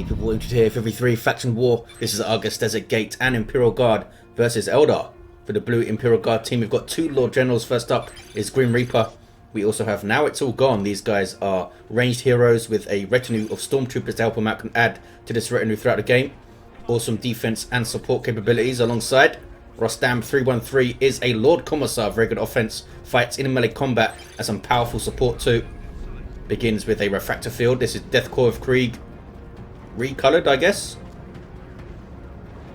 Hey people, interested here, 53 Faction War. This is August Desert Gate and Imperial Guard versus Eldar. For the blue Imperial Guard team, we've got two Lord Generals. First up is GrimReaper. We also have Now It's All Gone. These guys are ranged heroes with a retinue of stormtroopers to help them out, can add to this retinue throughout the game. Awesome defense and support capabilities alongside. Rostam 313 is a Lord Commissar, very good offense, fights in melee combat and some powerful support too. Begins with a refractor field. This is Death Core of Krieg, recolored I guess.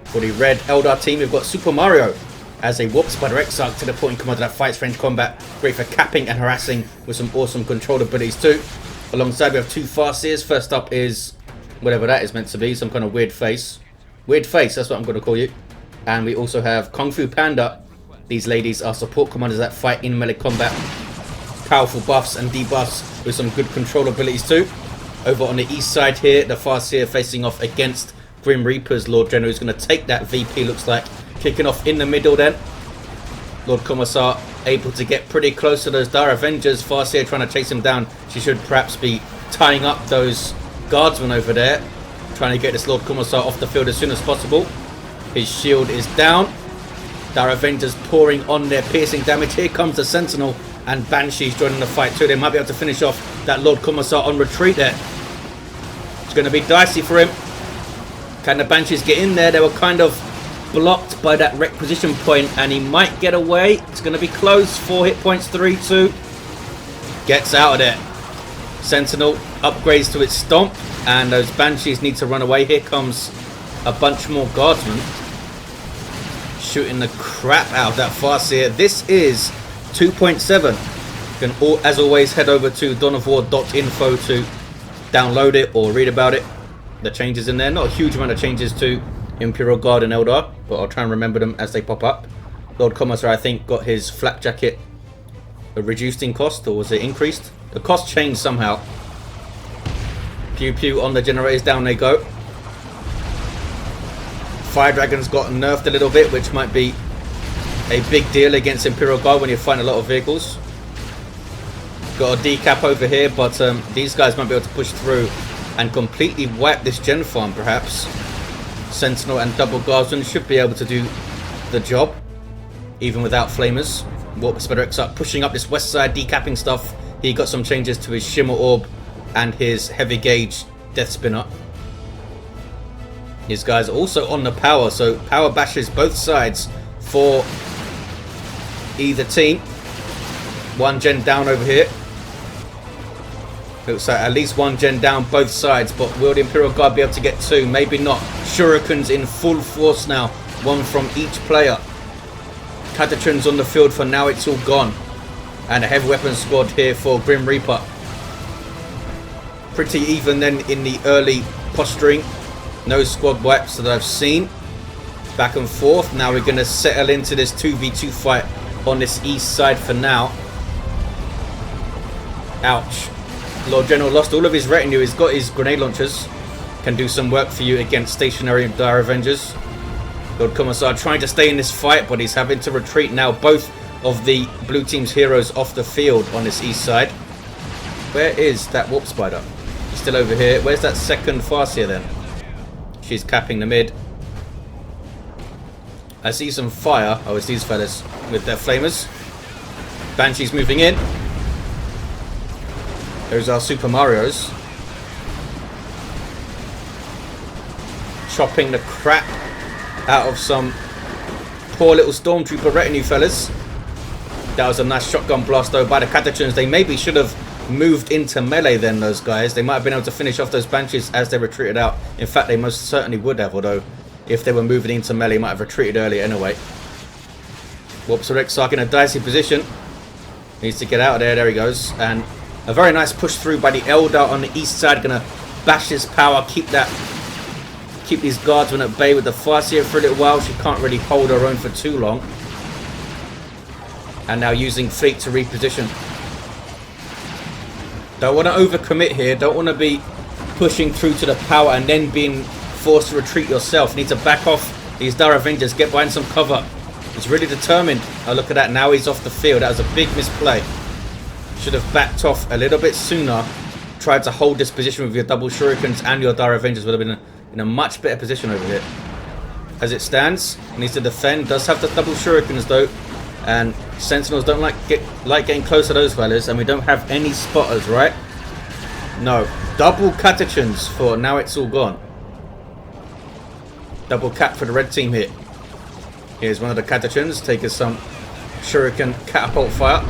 For the red Eldar team, we've got Super Mario as a Warp Spider Exarch, teleporting commander that fights range combat, great for capping and harassing with some awesome control abilities too. Alongside we have two Farseers. First up is whatever that is meant to be, some kind of weird face. Weird face, that's what I'm going to call you. And we also have Kung Fu Panda. These ladies are support commanders that fight in melee combat, powerful buffs and debuffs with some good control abilities too. Over on the east side here, the Farseer facing off against GrimReaper's Lord General, who's going to take that VP, looks like. Kicking off in the middle then. Lord Commissar able to get pretty close to those Dire Avengers. Farseer trying to chase him down. She should perhaps be tying up those guardsmen over there, trying to get this Lord Commissar off the field as soon as possible. His shield is down. Dire Avengers pouring on their piercing damage. Here comes the Sentinel and Banshees joining the fight too. They might be able to finish off that Lord Commissar on retreat there. It's going to be dicey for him. Can the Banshees get in there? They were kind of blocked by that requisition point and he might get away. It's going to be close. 4 hit points, 3-2. Gets out of there. Sentinel upgrades to its stomp and those Banshees need to run away. Here comes a bunch more guardsmen shooting the crap out of that Farseer. This is 2.7. You can, as always, head over to dawnofwar.info to download it or read about it. The changes in there, not a huge amount of changes to Imperial Guard and Eldar, but I'll try and remember them as they pop up. Lord Commissar, I think, got his flak jacket reduced in cost, or was it increased? The cost changed somehow. Pew pew on the generators, down they go. Fire Dragons got nerfed a little bit, which might be a big deal against Imperial Guard when you find a lot of vehicles. Got a decap over here, but these guys might be able to push through and completely wipe this gen farm perhaps. Sentinel and double guardsmen should be able to do the job, even without flamers. Warp Spider Exarch pushing up this west side, decapping stuff. He got some changes to his Shimmer Orb and his heavy gauge Death Spinner. These guys are also on the power, so power bashes both sides for either team. One gen down over here. Looks like at least one gen down both sides, but will the Imperial Guard be able to get two? Maybe not. Shurikens in full force now, one from each player. Catatrons on the field for Now It's All Gone, and a heavy weapons squad here for GrimReaper. Pretty even then in the early posturing. No squad wipes that I've seen. Back and forth. Now we're going to settle into this 2v2 fight on this east side for now. Ouch. Lord General lost all of his retinue. He's got his grenade launchers. Can do some work for you against stationary Dire Avengers. Lord Commissar trying to stay in this fight, but he's having to retreat now. Both of the blue team's heroes off the field on this east side. Where is that Warp Spider? He's still over here. Where's that second Farseer then? She's capping the mid. I see some fire. Oh, it's these fellas with their flamers. Banshee's moving in. There's our Super Marios. Chopping the crap out of some poor little Stormtrooper retinue fellas. That was a nice shotgun blast though by the Catatrons. They maybe should have moved into melee then, those guys. They might have been able to finish off those Banshees as they retreated out. In fact, they most certainly would have, although if they were moving into melee, might have retreated earlier anyway. Warp Spider Exarch in a dicey position. Needs to get out of there. There he goes. And a very nice push through by the Eldar on the east side. Gonna bash his power, keep these guardsmen at bay with the Farseer for a little while. She can't really hold her own for too long. And now using fleet to reposition. Don't want to overcommit here. Don't want to be pushing through to the power and then being forced to retreat yourself. Need to back off these Dire Avengers. Get behind some cover. He's really determined. Oh, look at that. Now he's off the field. That was a big misplay. Should have backed off a little bit sooner tried to hold this position with your double shurikens and your Dire Avengers, would have been in a much better position over here. As it stands, needs to defend. Does have the double shurikens though, and Sentinels don't like getting close to those fellas, and we don't have any spotters, right? No, double catechins for now. It's all gone. Double cat for the red team here. Here's one of the catechins taking some shuriken catapult fire.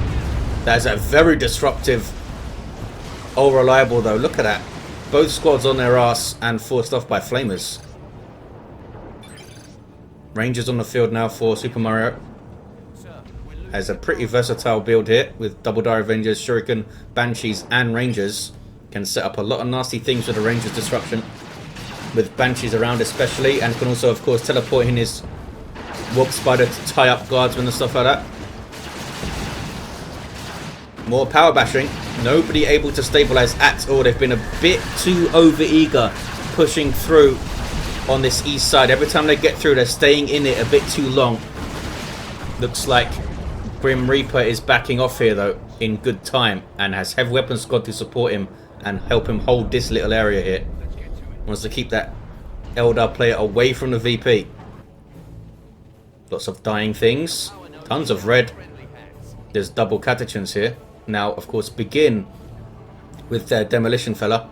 That is a very disruptive. Oh, reliable though. Look at that. Both squads on their ass and forced off by flamers. Rangers on the field now for Super Mario. Has a pretty versatile build here with double Dire Avengers, Shuriken, Banshees and Rangers. Can set up a lot of nasty things with the Rangers disruption. With Banshees around especially, and can also of course teleport in his Warp Spider to tie up guardsmen and stuff like that. More power bashing. Nobody able to stabilize at all. They've been a bit too over eager pushing through on this east side. Every time they get through, they're staying in it a bit too long. Looks like GrimReaper is backing off here though in good time, and has heavy weapon squad to support him and help him hold this little area here. Wants to keep that Eldar player away from the VP. Lots of dying things. Tons of red. There's double catechins here. Now, of course, begin with their demolition fella.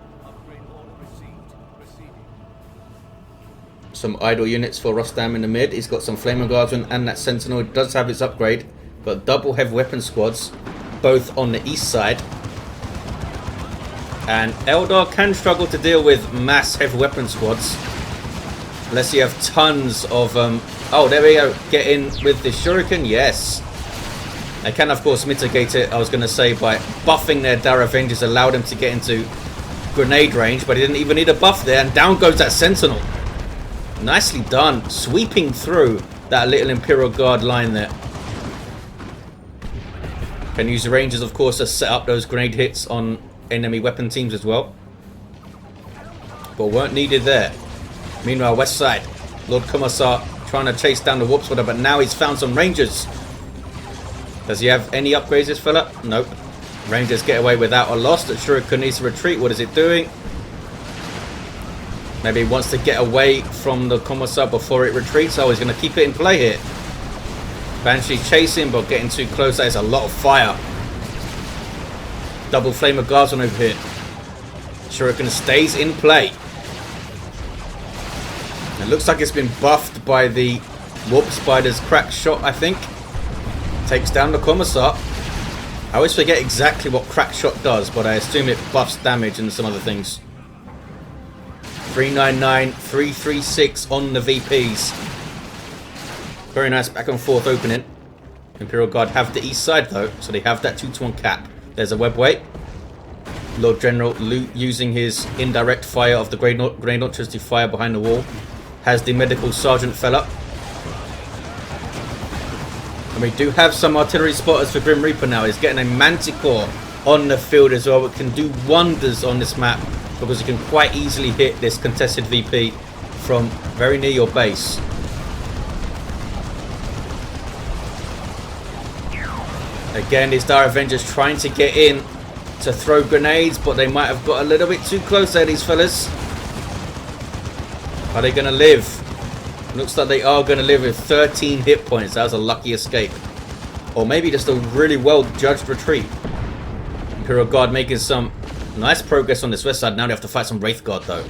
Some idle units for Rostam in the mid. He's got some flaming guardsmen and that sentinel does have its upgrade. Got double heavy weapon squads, both on the east side. And Eldar can struggle to deal with mass heavy weapon squads. Unless you have tons of... oh, there we go. Get in with the shuriken. Yes. They can, of course, mitigate it, I was going to say, by buffing their Dire Avengers, allow them to get into grenade range, but he didn't even need a buff there, and down goes that Sentinel. Nicely done, sweeping through that little Imperial Guard line there. Can use the Rangers, of course, to set up those grenade hits on enemy weapon teams as well. But weren't needed there. Meanwhile, west side, Lord Commissar trying to chase down the Warp Spider, but now he's found some Rangers. Does he have any upgrades, this fella? Nope. Rangers get away without a loss. That Shuriken needs to retreat. What is it doing? Maybe he wants to get away from the Commissar before it retreats. Oh, he's going to keep it in play here. Banshee chasing, but getting too close. That is a lot of fire. Double flame of guards on over here. Shuriken stays in play. It looks like it's been buffed by the Warp Spider's crack shot, I think. Takes down the Commissar. I always forget exactly what crack shot does, but I assume it buffs damage and some other things. 399, 336 on the VPs. Very nice back and forth opening. Imperial Guard have the east side though, so they have that 2-to-1 cap. There's a webway. Lord General using his indirect fire of the grenade launchers to fire behind the wall. Has the medical sergeant fella. And we do have some artillery spotters for GrimReaper now. He's getting a Manticore on the field as well. It can do wonders on this map because you can quite easily hit this contested VP from very near your base. Again, these Dire Avengers trying to get in to throw grenades, but they might have got a little bit too close there, these fellas. Are they going to live? Looks like they are going to live with 13 hit points. That was a lucky escape. Or maybe just a really well judged retreat. Imperial Guard making some nice progress on this west side. Now they have to fight some Wraith Guard though.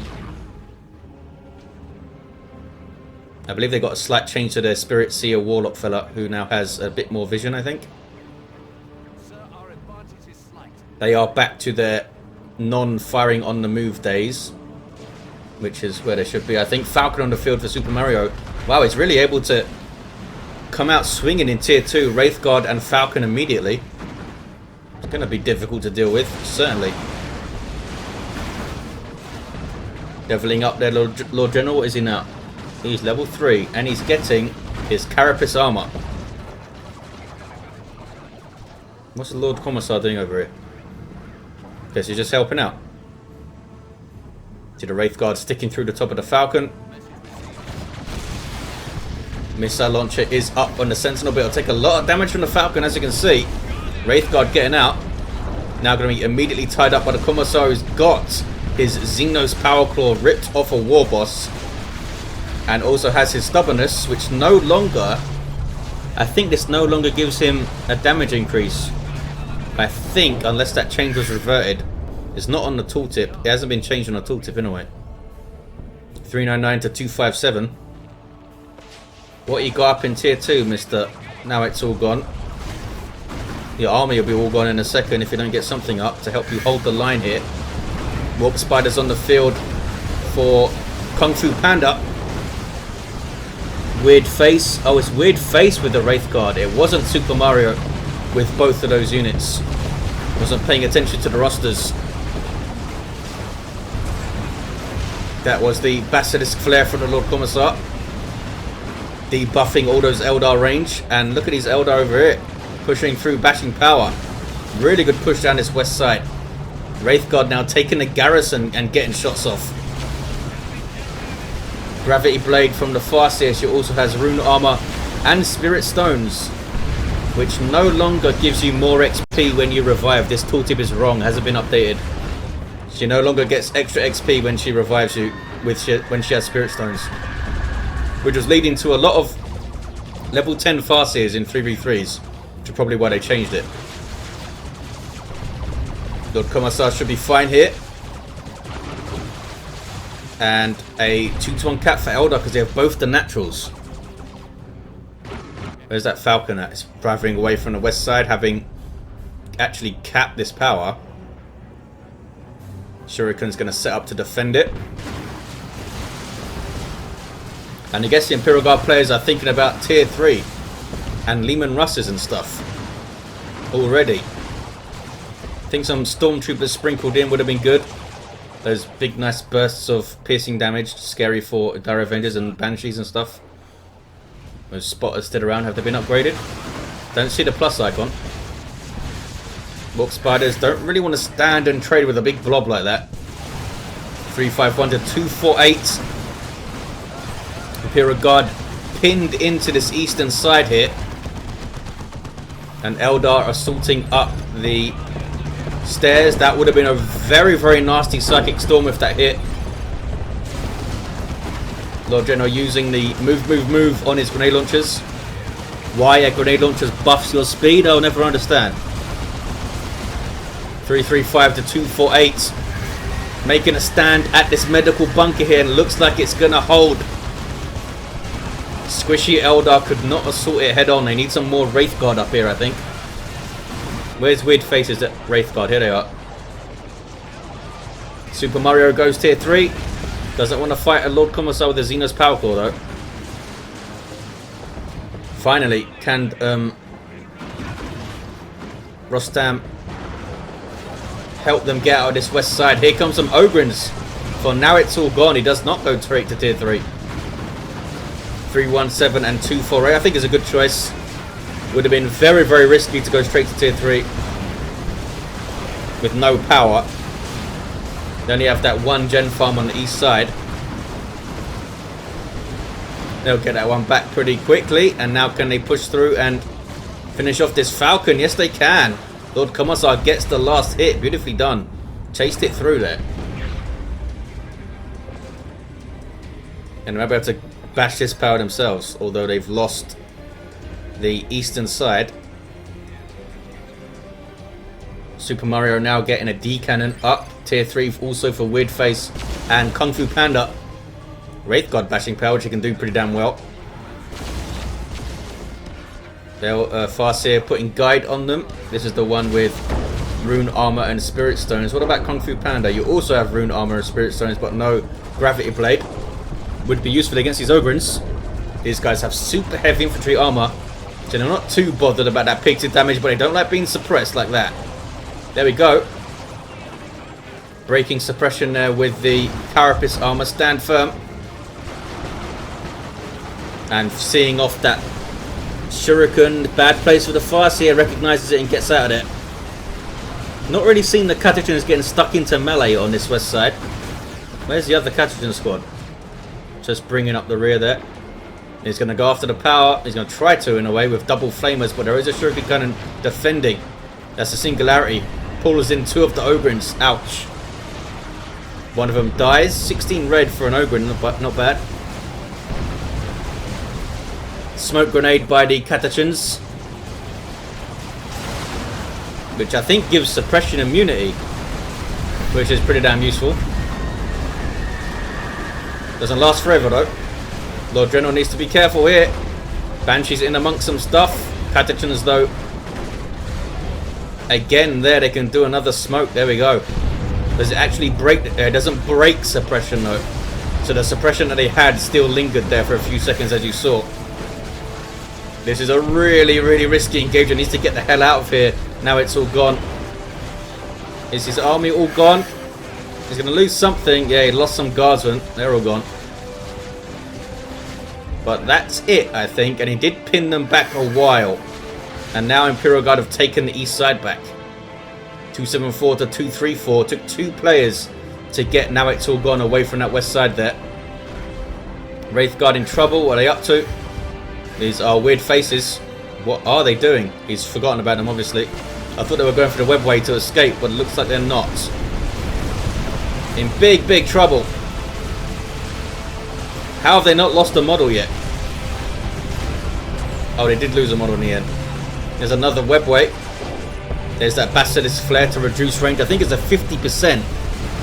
I believe they got a slight change to their Spirit Seer Warlock fella, who now has a bit more vision, I think. They are back to their non-firing on the move days, which is where they should be. I think Falcon on the field for Super Mario. Wow, he's really able to come out swinging in Tier 2. Wraith Guard and Falcon immediately. It's going to be difficult to deal with, certainly. Leveling up their Lord General. What is he now? He's level 3, and he's getting his Carapace armor. What's the Lord Commissar doing over here? Guess he's just helping out. See the Wraith Guard sticking through the top of the Falcon. Missile launcher is up on the Sentinel, but it'll take a lot of damage from the Falcon, as you can see. Wraith Guard getting out. Now going to be immediately tied up by the Commissar, who's got his Xenos Power Claw ripped off a War Boss. And also has his Stubbornness, which no longer... I think this no longer gives him a damage increase. I think, unless that change was reverted. It's not on the tooltip. It hasn't been changed on the tooltip anyway. 399 to 257. What you got up in tier 2, Mr. Now it's all gone. Your army will be all gone in a second if you don't get something up to help you hold the line here. Warp Spiders on the field for Kung Fu Panda. Weird face. Oh, it's Weird Face with the Wraith Guard. It wasn't Super Mario with both of those units. Wasn't paying attention to the rosters. That was the Basilisk Flare from the Lord Commissar. Debuffing all those Eldar range. And look at these Eldar over here. Pushing through, bashing power. Really good push down this west side. Wraith Guard now taking the garrison and getting shots off. Gravity Blade from the Farseer. She also has Rune Armor and Spirit Stones, which no longer gives you more XP when you revive. This tooltip is wrong, hasn't been updated. She no longer gets extra XP when she revives you when she has Spirit Stones, which was leading to a lot of level 10 Farseers in 3v3s, which is probably why they changed it. Lord Commissar should be fine here. And a 2-to-1 cap for Eldar because they have both the naturals. Where's that Falcon at? It's driving away from the west side, having actually capped this power. Shuriken's going to set up to defend it. And I guess the Imperial Guard players are thinking about tier 3 and Lehman Russes and stuff already. I think some Stormtroopers sprinkled in would have been good. Those big nice bursts of piercing damage, scary for Dire Avengers and Banshees and stuff. Those spotters still around, have they been upgraded? Don't see the plus icon. Warp Spiders don't really want to stand and trade with a big blob like that. 351 to 248. Imperial Guard pinned into this eastern side here. And Eldar assaulting up the stairs. That would have been a very, very nasty Psychic Storm if that hit. Lord General using the move on his grenade launchers. Why a grenade launcher buffs your speed, I'll never understand. 335 to 248. Making a stand at this medical bunker here, and looks like it's gonna hold. Squishy Eldar could not assault it head on. They need some more Wraith Guard up here, I think. Where's Weird Faces at Wraith Guard? Here they are. Super Mario goes tier 3. Doesn't want to fight a Lord Commissar with a Xenos Power Claw though. Finally, can Rostam help them get out of this west side? Here comes some Ogrins. For now it's all gone. He does not go straight to tier 3. 317 and 248. I think is a good choice. Would have been very, very risky to go straight to tier 3 with no power. They only have that one gen farm on the east side. They'll get that one back pretty quickly. And now can they push through and finish off this Falcon? Yes, they can. Lord Commissar gets the last hit. Beautifully done. Chased it through there. And they're about to bash this power themselves, although they've lost the eastern side. Super Mario now getting a D cannon up. Tier 3 also for Weird Face and Kung Fu Panda. Wraith Guard bashing power, which he can do pretty damn well. They'll Farseer putting Guide on them. This is the one with Rune Armor and Spirit Stones. What about Kung Fu Panda? You also have Rune Armor and Spirit Stones, but no Gravity Blade. Would be useful against these Ogrins. These guys have super heavy infantry armor, so they're not too bothered about that pixie damage, but they don't like being suppressed like that. There we go. Breaking suppression there with the Carapace armor. Stand firm. And seeing off that Shuriken. Bad place for the Farseer. Recognizes it and gets out of there. Not really seeing the Catechins getting stuck into melee on this west side. Where's the other Catechin squad? Just bringing up the rear there. He's going to go after the power. He's going to try to in a way with double flamers, but there is a Shuriken cannon defending. That's the singularity pulls in 2 of the Ogrins. Ouch. One of them dies. 16 red for an Ogrin, not bad. Smoke grenade by the Catachans, which I think gives suppression immunity, which is pretty damn useful. Doesn't last forever though. Lord General needs to be careful here. Banshee's in amongst some stuff. Catachans though, again there they can do another smoke. There we go. Does it actually break? It doesn't break suppression though. So the suppression that they had still lingered there for a few seconds, as you saw. This is a really, really risky engagement. Needs to get the hell out of here. Now it's all gone. Is his army all gone? He's going to lose something. Yeah, he lost some guardsmen. They're all gone. But that's it, I think. And he did pin them back a while. And now Imperial Guard have taken the east side back. 274 to 234. Took 2 players to get Now It's All Gone away from that west side there. Wraith Guard in trouble. What are they up to? These are weird faces. What are they doing? He's forgotten about them, obviously. I thought they were going for the webway to escape, but it looks like they're not. In big, big trouble. How have they not lost a model yet? Oh, they did lose a model in the end. There's another webway. There's that Basilisk Flare to reduce range. I think it's a 50%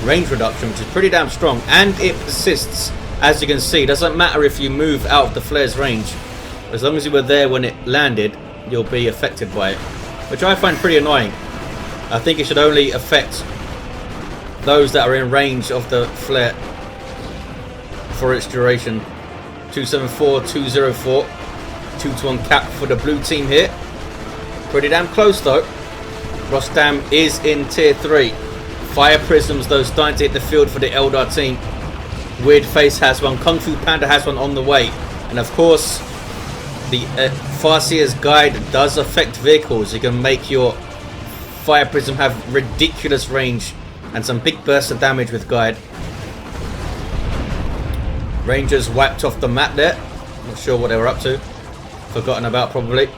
range reduction, which is pretty damn strong. And it persists, as you can see. Doesn't matter if you move out of the flare's range. As long as you were there when it landed, you'll be affected by it. Which I find pretty annoying. I think it should only affect those that are in range of the flare for its duration. 274, 204. 2-1 cap for the blue team here. Pretty damn close though. Rostam is in tier 3. Fire Prisms though starting to hit the field for the Eldar team. Weird Face has one. Kung Fu Panda has one on the way. And of course, the Farseer's Guide does affect vehicles. You can make your Fire Prism have ridiculous range and some big bursts of damage with Guide. Rangers wiped off the map there. Not sure what they were up to. Forgotten about probably.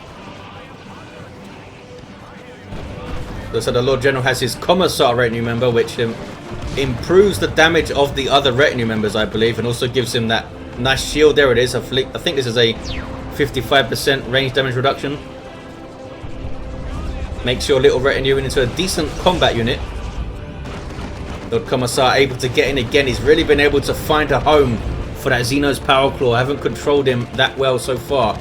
So the Lord General has his Commissar retinue member, which improves the damage of the other retinue members, I believe, and also gives him that nice shield. There it is. I think this is a 55% range damage reduction. Makes your little retinue into a decent combat unit. Lord Commissar able to get in again. He's really been able to find a home for that Xeno's Power Claw. I haven't controlled him that well so far.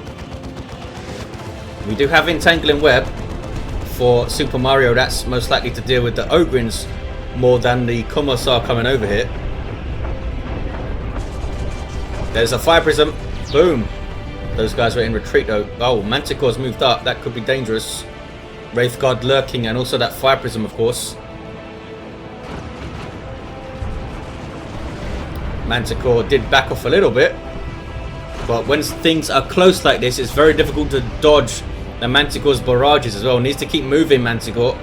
We do have Entangling Web for Super Mario. That's most likely to deal with the Ogrins more than the Commissar coming over here. There's a Fire Prism. Boom. Those guys were in retreat though. Oh, Manticore's moved up. That could be dangerous. Wraith Guard lurking, and also that Fire Prism, of course. Manticore did back off a little bit. But when things are close like this, it's very difficult to dodge the Manticore's barrages as well. Needs to keep moving, Manticore.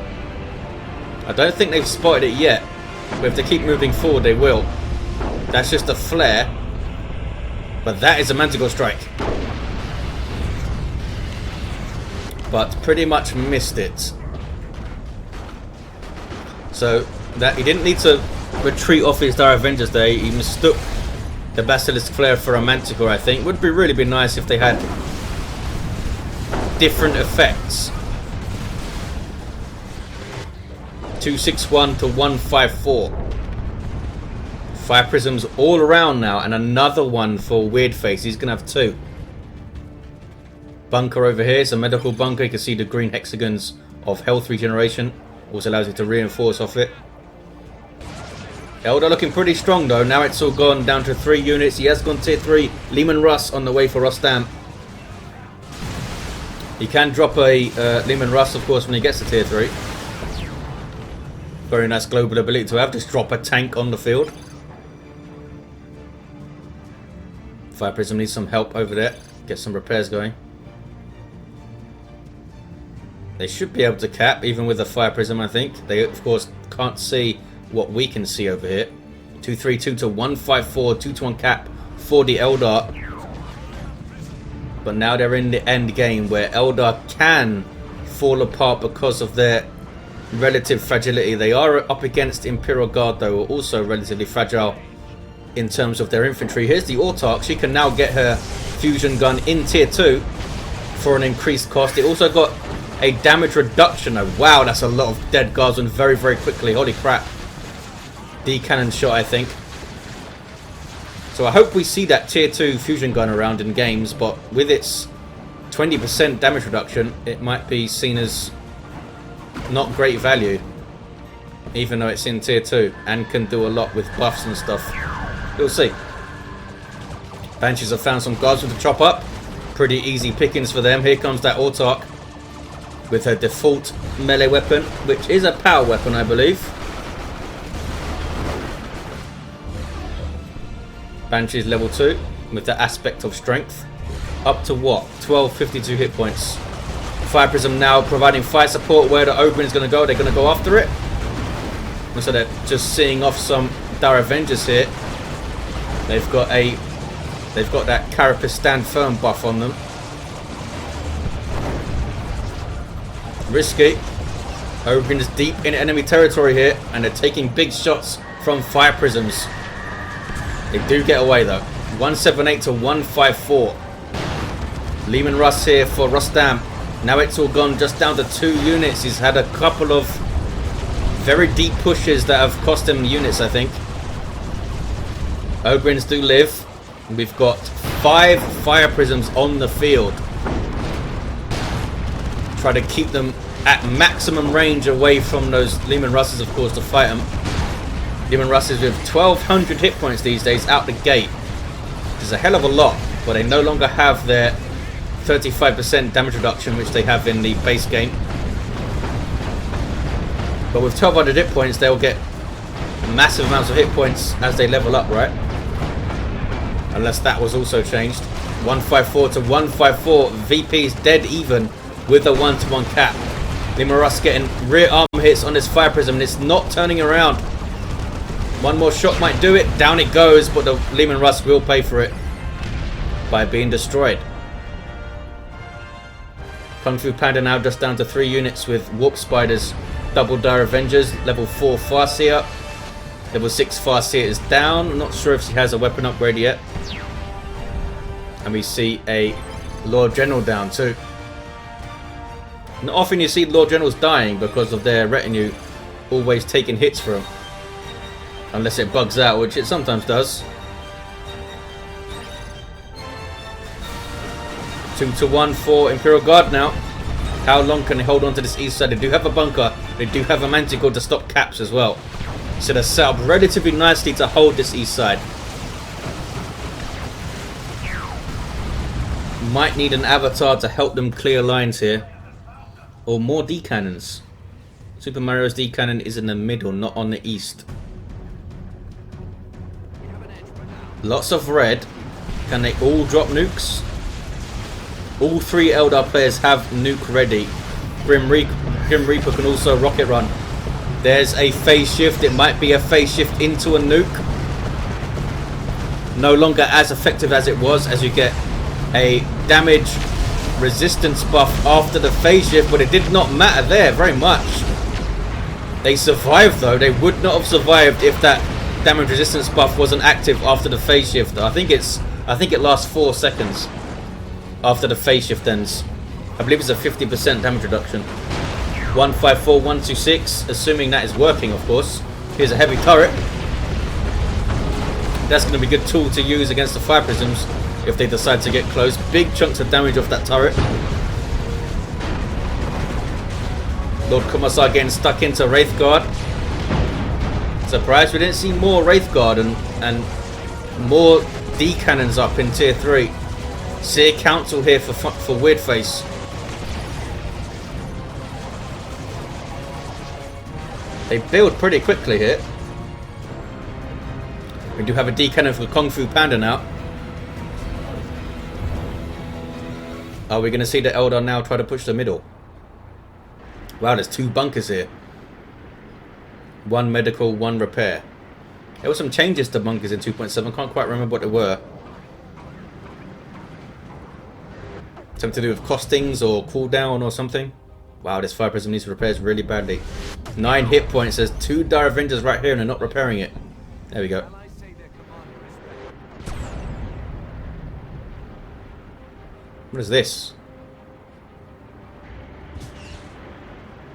I don't think they've spotted it yet. But if they keep moving forward, they will. That's just a flare. But that is a Manticore strike. But pretty much missed it. So that he didn't need to retreat off his Dire Avengers there. He mistook the Basilisk Flare for a Manticore, I think. Would be really be nice if they had different effects. 261 to 154. Fire Prisms all around now, and another one for Weird Face. He's gonna have 2. Bunker over here. It's a medical bunker. You can see the green hexagons of health regeneration. Also allows you to reinforce off it. Eldar looking pretty strong though. Now it's all gone down to 3 units. He has gone tier 3. Lehman Russ on the way for Rostam. He can drop a Lehman Russ, of course, when he gets to tier 3. Very nice global ability to have. Just drop a tank on the field. Fire Prism needs some help over there. Get some repairs going. They should be able to cap, even with the Fire Prism, I think. They, of course, can't see what we can see over here. 232 to 154, 2-1 cap for the Eldar. But now they're in the end game where Eldar can fall apart because of their relative fragility. They are up against Imperial Guard though, who are also relatively fragile in terms of their infantry. Here's the Autarch. She can now get her fusion gun in tier 2 for an increased cost. It also got a damage reduction. Oh, wow, that's a lot of dead guardsmen very, very quickly. Holy crap. D-cannon shot, I think. So I hope we see that tier 2 fusion gun around in games, but with its 20% damage reduction, it might be seen as not great value, even though it's in tier 2 and can do a lot with buffs and stuff. We'll see. Banshees have found some guardsmen to chop up. Pretty easy pickings for them. Here comes that Autarch with her default melee weapon, which is a power weapon, I believe. Banshees level 2 with the aspect of strength. Up to what? 1252 hit points. Fire Prism now providing fire support. Where the Oberyn is going to go, they're going to go after it. And so they're just seeing off some Dire Avengers here. They've got that Carapace stand firm buff on them. Risky. Oberyn is deep in enemy territory here, and they're taking big shots from fire prisms. They do get away though. 178 to 154. Leman Russ here for Rostam. Now it's all gone just down to 2 units. He's had a couple of very deep pushes that have cost him units, I think. Ogryns do live. We've got 5 fire prisms on the field. Try to keep them at maximum range away from those Leman Russes, of course, to fight them. Leman Russes with 1200 hit points these days out the gate. Which is a hell of a lot, but they no longer have their 35% damage reduction, which they have in the base game. But with 1200 hit points, they'll get massive amounts of hit points as they level up, right? Unless that was also changed. 154 to 154. VP's dead even with a 1-to-1 cap. Leman Russ getting rear arm hits on this fire prism, and it's not turning around. One more shot might do it. Down it goes, but the Leman Russ will pay for it by being destroyed. Kung Fu Panda now just down to 3 units with Warp Spiders, double Dire Avengers, level 4 Farseer. Level 6 Farseer is down. I'm not sure if she has a weapon upgrade yet. And we see a Lord General down too. Not often you see Lord Generals dying because of their retinue always taking hits for them. Unless it bugs out, which it sometimes does. 2-to-1 for Imperial Guard now. How long can they hold on to this east side? They do have a bunker. They do have a manticore to stop caps as well. So they're set up relatively nicely to hold this east side. Might need an avatar to help them clear lines here. Or more D-cannons. Super Mario's D-cannon is in the middle, not on the east. Lots of red. Can they all drop nukes? All 3 Eldar players have nuke ready. GrimReaper can also rocket run. There's a phase shift. It might be a phase shift into a nuke. No longer as effective as it was, as you get a damage resistance buff after the phase shift, but it did not matter there very much. They survived though. They would not have survived if that damage resistance buff wasn't active after the phase shift. I think it lasts 4 seconds after the phase shift ends. I believe it's a 50% damage reduction. 154, 126, assuming that is working, of course. Here's a heavy turret. That's going to be a good tool to use against the fire prisms if they decide to get close. Big chunks of damage off that turret. Lord Commissar getting stuck into Wraith Guard. Surprised we didn't see more Wraith Guard and more D-cannons up in tier 3. Seer Council here for Weird Face. They build pretty quickly here. We do have a D-cannon for Kung Fu Panda now. Are we going to see the Eldar now try to push the middle? Wow, there's 2 bunkers here. 1 medical, 1 repair. There were some changes to bunkers in 2.7. Can't quite remember what they were. Something to do with costings or cooldown or something. Wow, this fire prism needs repairs really badly. 9 hit points. There's 2 Dire Avengers right here and they're not repairing it. There we go. What is this?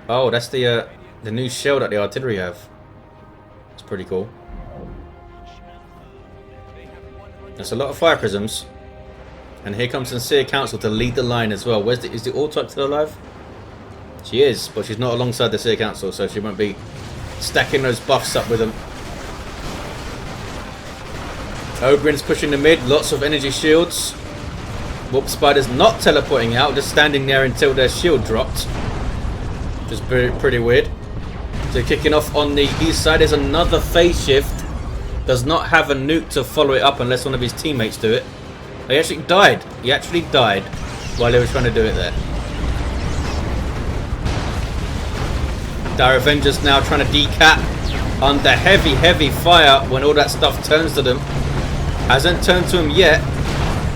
Oh, that's the new shell that the artillery have. It's pretty cool. That's a lot of fire prisms. And here comes Sincere Council to lead the line as well. Is the Autarch still alive? She is, but she's not alongside the Seer Council, so she won't be stacking those buffs up with them. Ogren's pushing the mid, lots of energy shields. Warp Spider's not teleporting out, just standing there until their shield dropped. Just pretty weird. So kicking off on the east side is another phase shift. Does not have a nuke to follow it up unless one of his teammates do it. He actually died. He actually died while they were trying to do it there. Dire Avengers now trying to decap under heavy fire when all that stuff turns to them. Hasn't turned to him yet.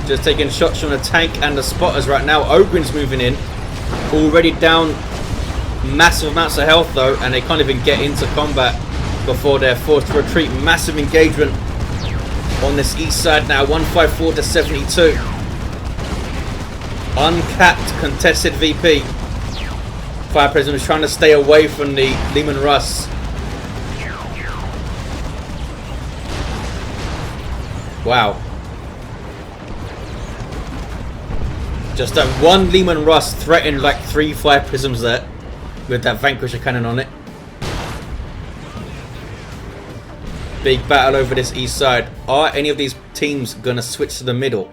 Just taking shots from the tank and the spotters right now. Ogren's moving in. Already down massive amounts of health though, and they can't even get into combat before they're forced to retreat. Massive engagement on this east side now. 154 to 72. Uncapped contested VP. Fire Prism is trying to stay away from the Leman Russ. Wow. Just that one Leman Russ threatened like 3 fire prisms there with that Vanquisher cannon on it. Big battle over this east side. Are any of these teams going to switch to the middle?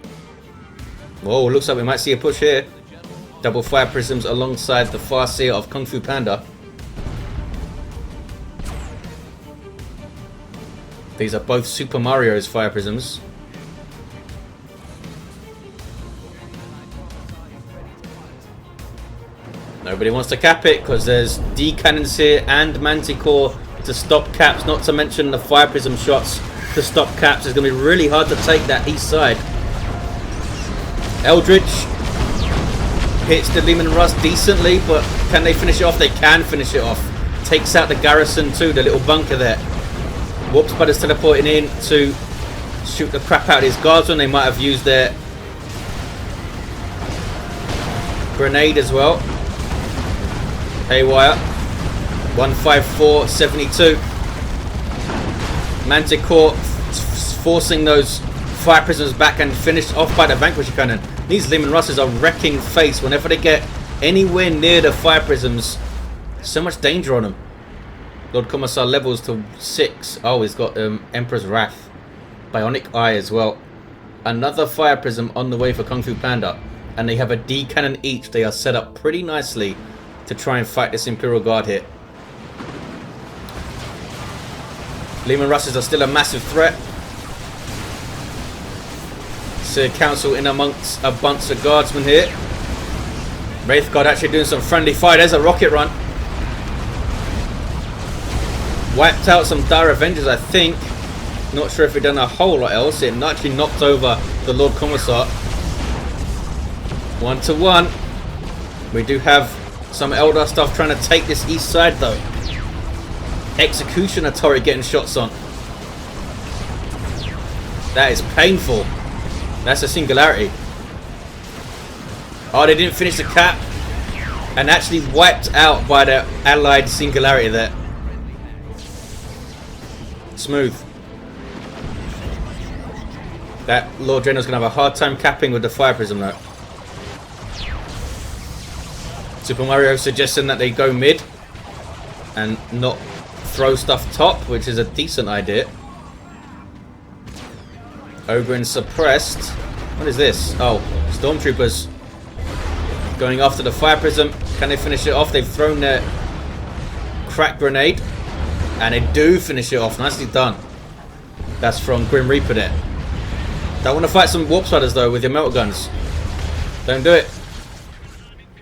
Whoa, looks like we might see a push here. Double fire prisms alongside the Farseer of Kung Fu Panda. These are both Super Mario's fire prisms. Nobody wants to cap it because there's D-cannons here and Manticore to stop caps, not to mention the fire prism shots to stop caps. It's going to be really hard to take that east side. Eldritch hits the Leman Russ decently, but can they finish it off? They can finish it off. Takes out the garrison too, the little bunker there. Warp Spider's teleporting in to shoot the crap out of his guardsmen. They might have used their grenade as well. Haywire. 154, 72. Manticore forcing those fire prisoners back and finished off by the Vanquisher cannon. These Leman Russes are wrecking face whenever they get anywhere near the fire prisms. So much danger on them. Lord Commissar levels to 6. Oh, he's got Emperor's Wrath. Bionic Eye as well. Another fire prism on the way for Kung Fu Panda. And they have a D cannon each. They are set up pretty nicely to try and fight this Imperial Guard here. Leman Russes are still a massive threat. Seer Council in amongst a bunch of guardsmen here. Wraith Guard actually doing some friendly fire. There's a rocket run. Wiped out some Dire Avengers, I think. Not sure if it done a whole lot else. It actually knocked over the Lord Commissar. 1-1. We do have some Eldar stuff trying to take this east side though. Executioner turret getting shots on. That is painful. That's a singularity. Oh, they didn't finish the cap. And actually wiped out by the allied singularity there. Smooth. That Lord General's going to have a hard time capping with the fire prism though. Super Mario suggesting that they go mid and not throw stuff top, which is a decent idea. Ogren suppressed. What is this? Oh, Stormtroopers going after the fire prism. Can they finish it off? They've thrown their crack grenade and they do finish it off. Nicely done. That's from GrimReaper there. Don't want to fight some Warp Spiders though with your melter guns. Don't do it.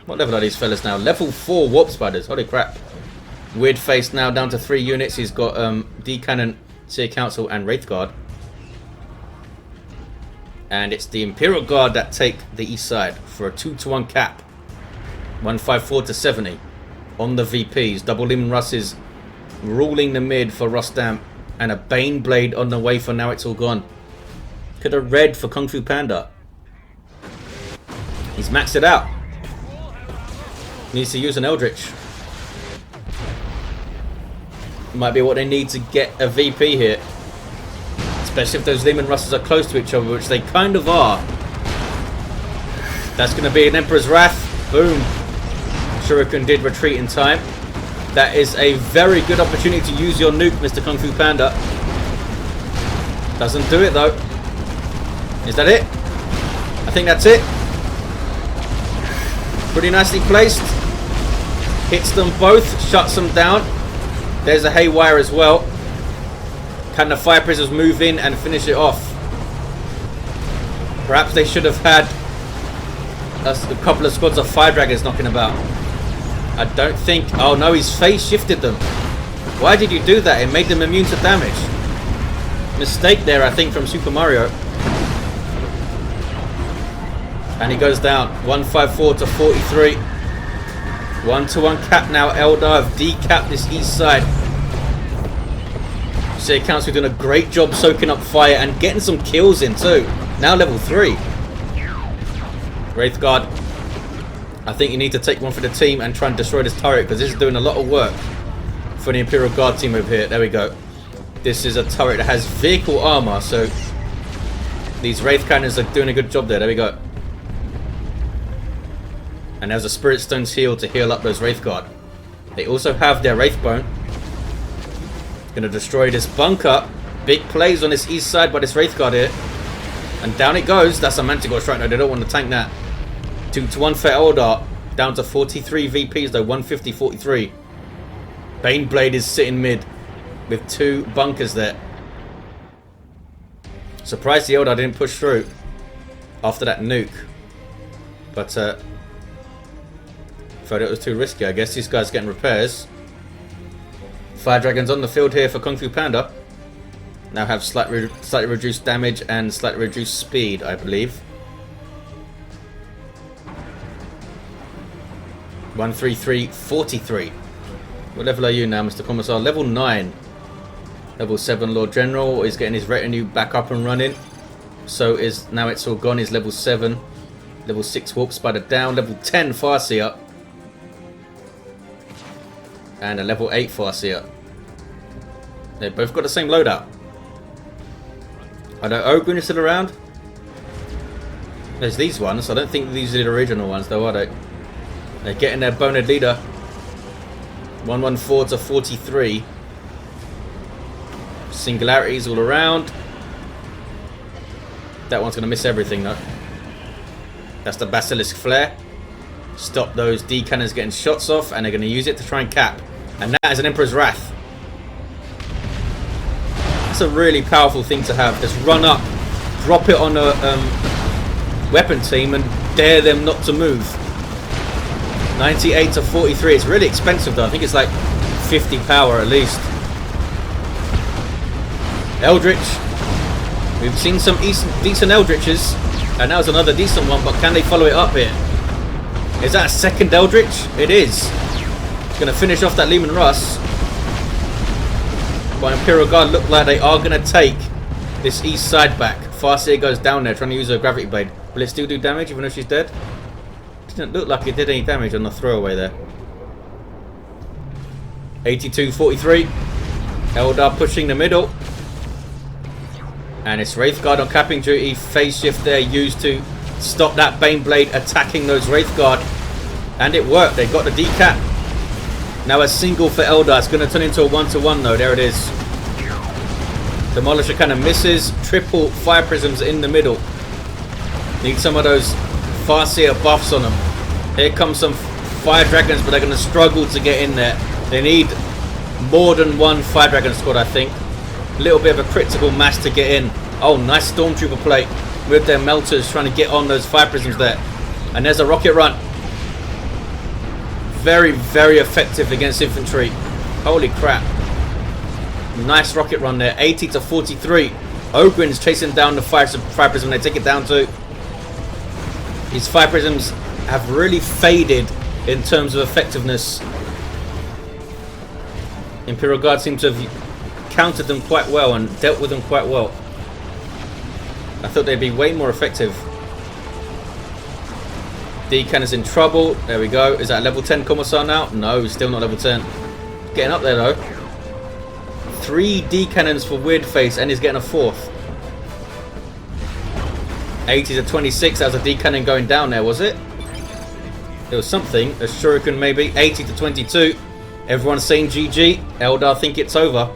What level are these fellas now? Level 4 Warp Spiders. Holy crap. Weird Face now down to 3 units. He's got D-Cannon, Seer Council and Wraith Guard. And it's the Imperial Guard that take the east side for a 2-1 cap. 154 to 70. on the VPs. Double Lim Russes ruling the mid for Rostam. And a Bane Blade on the way for Now It's All Gone. Could have red for Kung Fu Panda. He's maxed it out. Needs to use an Eldritch. Might be what they need to get a VP here. Especially if those Lim Russes are close to each other, which they kind of are. That's going to be an Emperor's Wrath. Boom. Shuriken did retreat in time. That is a very good opportunity to use your nuke, Mr. Kung Fu Panda. Doesn't do it though. Is that it? I think that's it. Pretty nicely placed. Hits them both, shuts them down. There's a Haywire as well. Can the Fire Prisoners move in and finish it off? Perhaps they should have had a couple of squads of Fire Dragons knocking about. I don't think... Oh no, he's phase shifted them. Why did you do that? It made them immune to damage. Mistake there, I think, from Super Mario. And he goes down. 154 to 43. 1-to-1 cap now. Eldar have decapped this east side. So Council doing a great job soaking up fire and getting some kills in too. Now level 3. Wraith Guard. I think you need to take one for the team and try and destroy this turret, because this is doing a lot of work for the Imperial Guard team over here. There we go. This is a turret that has vehicle armor, so these Wraith Cannons are doing a good job there. There we go. And there's a Spirit Stone's heal to heal up those Wraith Guard. They also have their Wraith Bone. Gonna destroy this bunker. Big plays on this east side by this Wraith Guard here. And down it goes. That's a Manticore Strike. No, they don't want to tank that. 2-to-1 for Eldar. Down to 43 VPs though. 150-43. Bane Blade is sitting mid with 2 bunkers there. Surprised the Eldar didn't push through after that nuke. But thought it was too risky. I guess these guys getting repairs. Fire Dragons on the field here for Kung Fu Panda. Now have slightly reduced damage and slightly reduced speed, I believe. 133-43. What level are you now, Mr. Commissar? Level 9. Level 7 Lord General is getting his retinue back up and running. So is Now It's All Gone. He's level 7. Level 6 Warp Spider down. Level 10 Farseer. And a level 8 Farseer. They both got the same loadout. I know Ogren is still around. There's these ones. I don't think these are the original ones though, are they? They're getting their boned leader. 114 to 43. Singularities all around. That one's going to miss everything though. That's the Basilisk Flare. Stop those D cannons getting shots off, and they're going to use it to try and cap. And that is an Emperor's Wrath. That's a really powerful thing to have. Just run up, drop it on a weapon team and dare them not to move. 98 to 43. It's really expensive though. I think it's like 50 power at least. Eldritch. We've seen some decent Eldritches, and that was another decent one, but can they follow it up here? Is that a second Eldritch? It is. It's going to finish off that Lehman Russ. But Imperial Guard look like they are going to take this east side back. Farseer goes down there trying to use her Gravity Blade. Will it still do damage even though she's dead? Didn't look like it did any damage on the throwaway there. 82-43. Eldar pushing the middle. And it's Wraith Guard on capping duty. Phase shift there used to stop that Bane Blade attacking those Wraith Guard. And it worked. They got the decap. Now a single for Eldar. It's going to turn into a 1-to-1 though. There it is. Demolisher kind of misses. Triple Fire Prisms in the middle. Need some of those Farseer buffs on them. Here comes some Fire Dragons, but they're going to struggle to get in there. They need more than one Fire Dragon squad, I think. A little bit of a critical mass to get in. Oh, nice Stormtrooper plate with their melters trying to get on those Fire Prisms there. And there's a rocket run. Very, very effective against infantry. Holy crap. Nice rocket run there. 80 to 43. Ogren's chasing down the Fire Prism. They take it down too. These Fire Prisms have really faded in terms of effectiveness Imperial Guard seem to have countered them quite well and dealt with them quite well. I thought they'd be way more effective. D-Cannon's in trouble. There we go. Is that level 10 Commissar now? No, still not level 10. Getting up there though. 3 D-Cannons for Weirdface and he's getting a 4th. 80 to 26. That was a D-Cannon going down there, was it? There was something. A Shuriken maybe. 80 to 22. Everyone's saying GG. Eldar think it's over.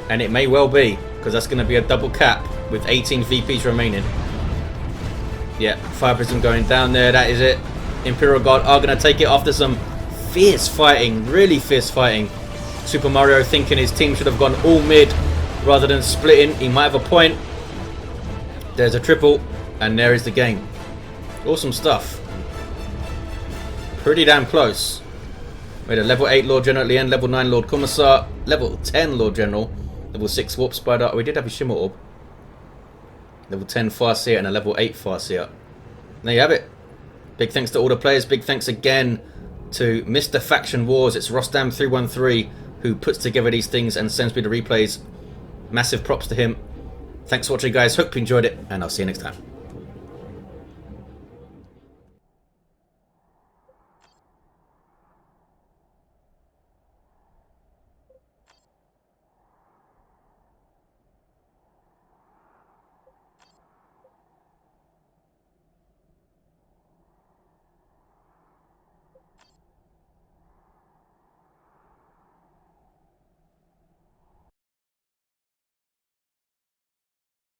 And it may well be, because that's going to be a double cap with 18 VPs remaining. Yeah, Fire Prism going down there. That is it. Imperial Guard are going to take it after some fierce fighting. Really fierce fighting. Super Mario thinking his team should have gone all mid rather than splitting. He might have a point. There's a triple. And there is the game. Awesome stuff. Pretty damn close. We had a level 8 Lord General at the end, level 9 Lord Commissar, level 10 Lord General, level 6 Warp Spider. Oh, we did have a Shimmer Orb. Level 10 Farseer and a level 8 Farseer. There you have it. Big thanks to all the players. Big thanks again to Mr. Faction Wars. It's Rostam313 who puts together these things and sends me the replays. Massive props to him. Thanks for watching, guys. Hope you enjoyed it, and I'll see you next time.